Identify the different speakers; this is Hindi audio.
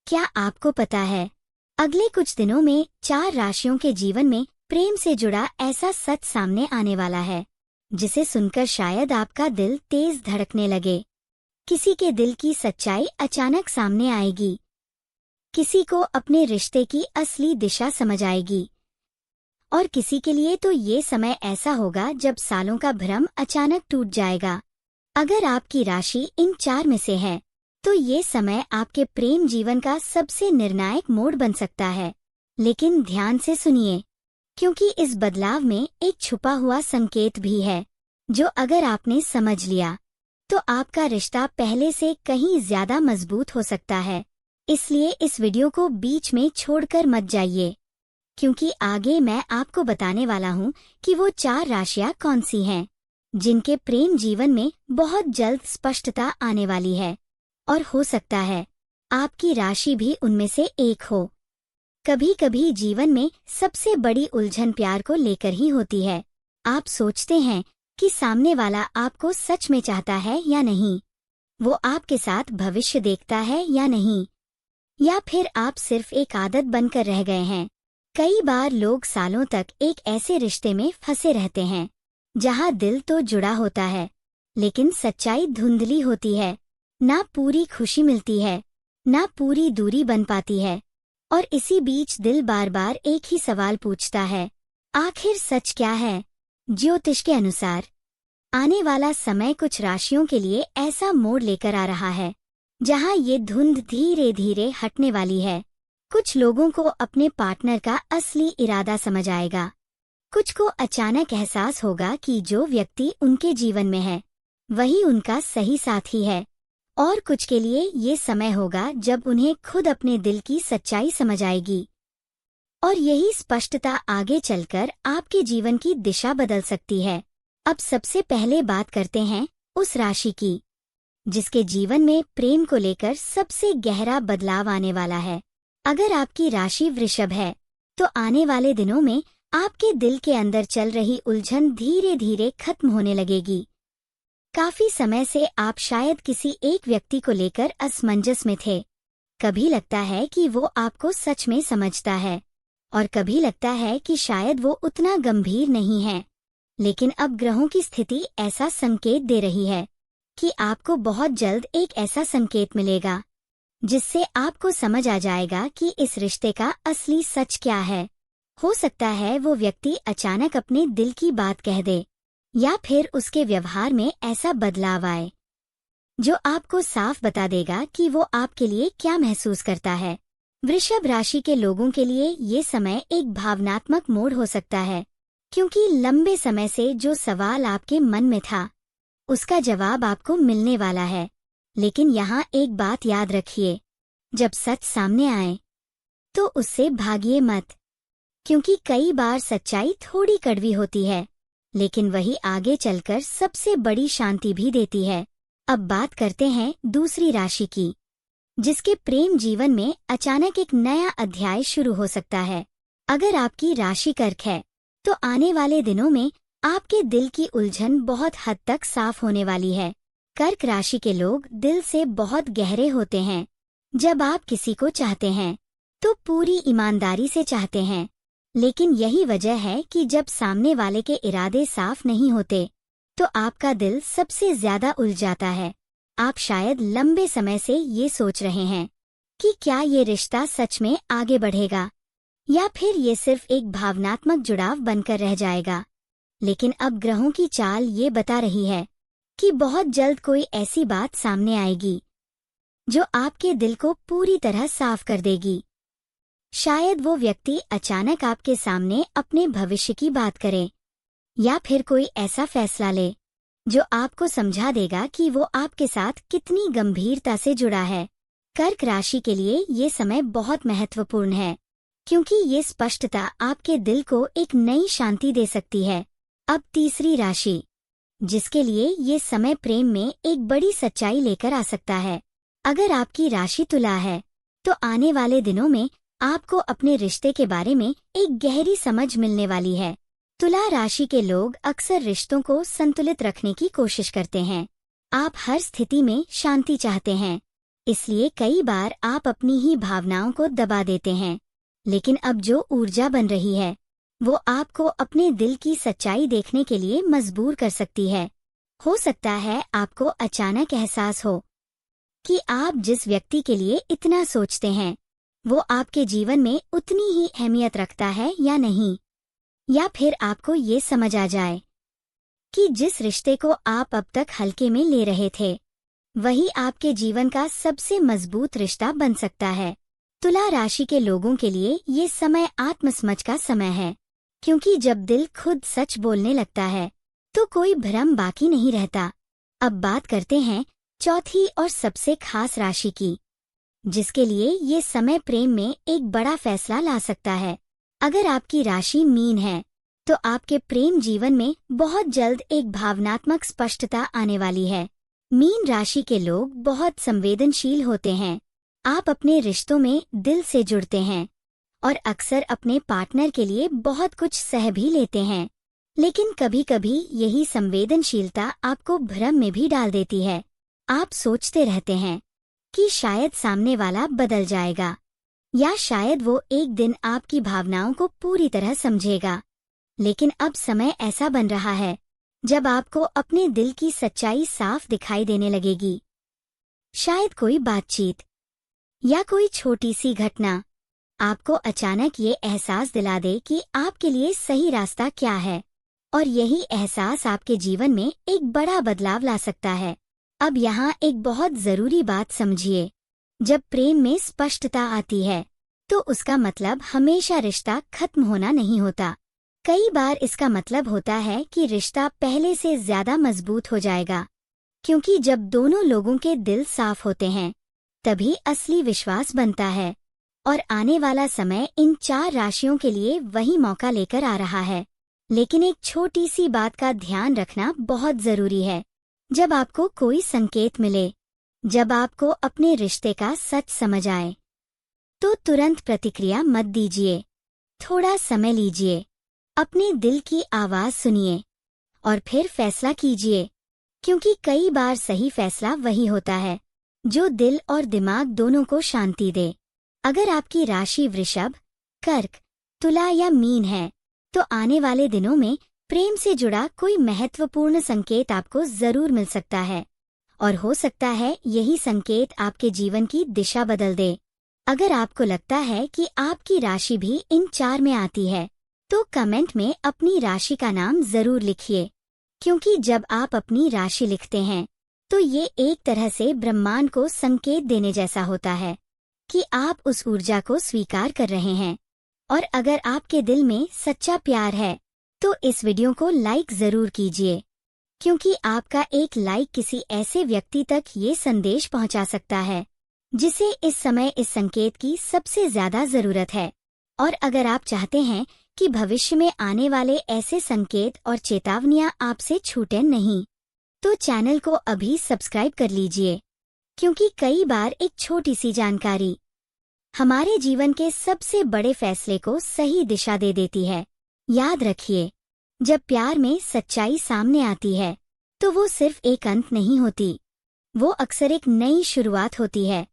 Speaker 1: क्या आपको पता है, अगले कुछ दिनों में 4 राशियों के जीवन में प्रेम से जुड़ा ऐसा सच सामने आने वाला है जिसे सुनकर शायद आपका दिल तेज धड़कने लगे। किसी के दिल की सच्चाई अचानक सामने आएगी, किसी को अपने रिश्ते की असली दिशा समझ आएगी, और किसी के लिए तो ये समय ऐसा होगा जब सालों का भ्रम अचानक टूट जाएगा। अगर आपकी राशि इन 4 में से है तो ये समय आपके प्रेम जीवन का सबसे निर्णायक मोड़ बन सकता है। लेकिन ध्यान से सुनिए, क्योंकि इस बदलाव में एक छुपा हुआ संकेत भी है जो अगर आपने समझ लिया तो आपका रिश्ता पहले से कहीं ज्यादा मजबूत हो सकता है। इसलिए इस वीडियो को बीच में छोड़कर मत जाइए, क्योंकि आगे मैं आपको बताने वाला हूँ कि वो 4 राशियाँ कौन सी हैं जिनके प्रेम जीवन में बहुत जल्द स्पष्टता आने वाली है, और हो सकता है आपकी राशि भी उनमें से एक हो। कभी कभी जीवन में सबसे बड़ी उलझन प्यार को लेकर ही होती है। आप सोचते हैं कि सामने वाला आपको सच में चाहता है या नहीं, वो आपके साथ भविष्य देखता है या नहीं, या फिर आप सिर्फ एक आदत बनकर रह गए हैं। कई बार लोग सालों तक एक ऐसे रिश्ते में फंसे रहते हैं जहां दिल तो जुड़ा होता है लेकिन सच्चाई धुंधली होती है, ना पूरी खुशी मिलती है, ना पूरी दूरी बन पाती है, और इसी बीच दिल बार बार एक ही सवाल पूछता है, आखिर सच क्या है? ज्योतिष के अनुसार आने वाला समय कुछ राशियों के लिए ऐसा मोड़ लेकर आ रहा है जहां ये धुंध धीरे धीरे हटने वाली है। कुछ लोगों को अपने पार्टनर का असली इरादा समझ आएगा, कुछ को अचानक एहसास होगा कि जो व्यक्ति उनके जीवन में है वही उनका सही साथी है, और कुछ के लिए ये समय होगा जब उन्हें खुद अपने दिल की सच्चाई समझ आएगी। और यही स्पष्टता आगे चलकर आपके जीवन की दिशा बदल सकती है। अब सबसे पहले बात करते हैं उस राशि की जिसके जीवन में प्रेम को लेकर सबसे गहरा बदलाव आने वाला है। अगर आपकी राशि वृषभ है तो आने वाले दिनों में आपके दिल के अंदर चल रही उलझन धीरे धीरे खत्म होने लगेगी। काफी समय से आप शायद किसी एक व्यक्ति को लेकर असमंजस में थे। कभी लगता है कि वो आपको सच में समझता है, और कभी लगता है कि शायद वो उतना गंभीर नहीं है। लेकिन अब ग्रहों की स्थिति ऐसा संकेत दे रही है कि आपको बहुत जल्द एक ऐसा संकेत मिलेगा जिससे आपको समझ आ जाएगा कि इस रिश्ते का असली सच क्या है। हो सकता है वो व्यक्ति अचानक अपने दिल की बात कह दे, या फिर उसके व्यवहार में ऐसा बदलाव आए जो आपको साफ बता देगा कि वो आपके लिए क्या महसूस करता है। वृषभ राशि के लोगों के लिए ये समय एक भावनात्मक मोड़ हो सकता है, क्योंकि लंबे समय से जो सवाल आपके मन में था उसका जवाब आपको मिलने वाला है। लेकिन यहाँ एक बात याद रखिए, जब सच सामने आए तो उससे भागिए मत, क्योंकि कई बार सच्चाई थोड़ी कड़वी होती है लेकिन वही आगे चलकर सबसे बड़ी शांति भी देती है। अब बात करते हैं दूसरी राशि की जिसके प्रेम जीवन में अचानक एक नया अध्याय शुरू हो सकता है। अगर आपकी राशि कर्क है तो आने वाले दिनों में आपके दिल की उलझन बहुत हद तक साफ होने वाली है। कर्क राशि के लोग दिल से बहुत गहरे होते हैं। जब आप किसी को चाहते हैं तो पूरी ईमानदारी से चाहते हैं, लेकिन यही वजह है कि जब सामने वाले के इरादे साफ नहीं होते तो आपका दिल सबसे ज्यादा उलझ जाता है। आप शायद लंबे समय से ये सोच रहे हैं कि क्या ये रिश्ता सच में आगे बढ़ेगा या फिर ये सिर्फ एक भावनात्मक जुड़ाव बनकर रह जाएगा। लेकिन अब ग्रहों की चाल ये बता रही है कि बहुत जल्द कोई ऐसी बात सामने आएगी जो आपके दिल को पूरी तरह साफ कर देगी। शायद वो व्यक्ति अचानक आपके सामने अपने भविष्य की बात करे, या फिर कोई ऐसा फैसला ले जो आपको समझा देगा कि वो आपके साथ कितनी गंभीरता से जुड़ा है। कर्क राशि के लिए ये समय बहुत महत्वपूर्ण है, क्योंकि ये स्पष्टता आपके दिल को एक नई शांति दे सकती है। अब तीसरी राशि जिसके लिए ये समय प्रेम में एक बड़ी सच्चाई लेकर आ सकता है। अगर आपकी राशि तुला है तो आने वाले दिनों में आपको अपने रिश्ते के बारे में एक गहरी समझ मिलने वाली है। तुला राशि के लोग अक्सर रिश्तों को संतुलित रखने की कोशिश करते हैं। आप हर स्थिति में शांति चाहते हैं, इसलिए कई बार आप अपनी ही भावनाओं को दबा देते हैं। लेकिन अब जो ऊर्जा बन रही है वो आपको अपने दिल की सच्चाई देखने के लिए मजबूर कर सकती है। हो सकता है आपको अचानक एहसास हो कि आप जिस व्यक्ति के लिए इतना सोचते हैं वो आपके जीवन में उतनी ही अहमियत रखता है या नहीं। या फिर आपको ये समझ आ जाए कि जिस रिश्ते को आप अब तक हल्के में ले रहे थे वही आपके जीवन का सबसे मजबूत रिश्ता बन सकता है। तुला राशि के लोगों के लिए ये समय आत्मसमझ का समय है, क्योंकि जब दिल खुद सच बोलने लगता है तो कोई भ्रम बाकी नहीं रहता। अब बात करते हैं चौथी और सबसे खास राशि की, जिसके लिए ये समय प्रेम में एक बड़ा फैसला ला सकता है। अगर आपकी राशि मीन है तो आपके प्रेम जीवन में बहुत जल्द एक भावनात्मक स्पष्टता आने वाली है। मीन राशि के लोग बहुत संवेदनशील होते हैं। आप अपने रिश्तों में दिल से जुड़ते हैं और अक्सर अपने पार्टनर के लिए बहुत कुछ सह भी लेते हैं। लेकिन कभी कभी यही संवेदनशीलता आपको भ्रम में भी डाल देती है। आप सोचते रहते हैं कि शायद सामने वाला बदल जाएगा या शायद वो एक दिन आपकी भावनाओं को पूरी तरह समझेगा। लेकिन अब समय ऐसा बन रहा है जब आपको अपने दिल की सच्चाई साफ दिखाई देने लगेगी। शायद कोई बातचीत या कोई छोटी सी घटना आपको अचानक ये एहसास दिला दे कि आपके लिए सही रास्ता क्या है, और यही एहसास आपके जीवन में एक बड़ा बदलाव ला सकता है। अब यहाँ एक बहुत जरूरी बात समझिए, जब प्रेम में स्पष्टता आती है तो उसका मतलब हमेशा रिश्ता खत्म होना नहीं होता। कई बार इसका मतलब होता है कि रिश्ता पहले से ज्यादा मजबूत हो जाएगा, क्योंकि जब दोनों लोगों के दिल साफ होते हैं तभी असली विश्वास बनता है। और आने वाला समय इन 4 राशियों के लिए वही मौका लेकर आ रहा है। लेकिन एक छोटी सी बात का ध्यान रखना बहुत जरूरी है। जब आपको कोई संकेत मिले, जब आपको अपने रिश्ते का सच समझ आए, तो तुरंत प्रतिक्रिया मत दीजिए। थोड़ा समय लीजिए, अपने दिल की आवाज सुनिए और फिर फैसला कीजिए, क्योंकि कई बार सही फैसला वही होता है जो दिल और दिमाग दोनों को शांति दे। अगर आपकी राशि वृषभ, कर्क, तुला या मीन है तो आने वाले दिनों में प्रेम से जुड़ा कोई महत्वपूर्ण संकेत आपको जरूर मिल सकता है, और हो सकता है यही संकेत आपके जीवन की दिशा बदल दे। अगर आपको लगता है कि आपकी राशि भी इन 4 में आती है तो कमेंट में अपनी राशि का नाम जरूर लिखिए, क्योंकि जब आप अपनी राशि लिखते हैं तो ये एक तरह से ब्रह्मांड को संकेत देने जैसा होता है कि आप उस ऊर्जा को स्वीकार कर रहे हैं। और अगर आपके दिल में सच्चा प्यार है तो इस वीडियो को लाइक जरूर कीजिए, क्योंकि आपका एक लाइक किसी ऐसे व्यक्ति तक ये संदेश पहुंचा सकता है जिसे इस समय इस संकेत की सबसे ज्यादा जरूरत है। और अगर आप चाहते हैं कि भविष्य में आने वाले ऐसे संकेत और चेतावनियां आपसे छूटें नहीं, तो चैनल को अभी सब्सक्राइब कर लीजिए, क्योंकि कई बार एक छोटी सी जानकारी हमारे जीवन के सबसे बड़े फैसले को सही दिशा दे देती है। याद रखिए, जब प्यार में सच्चाई सामने आती है तो वो सिर्फ एक अंत नहीं होती, वो अक्सर एक नई शुरुआत होती है।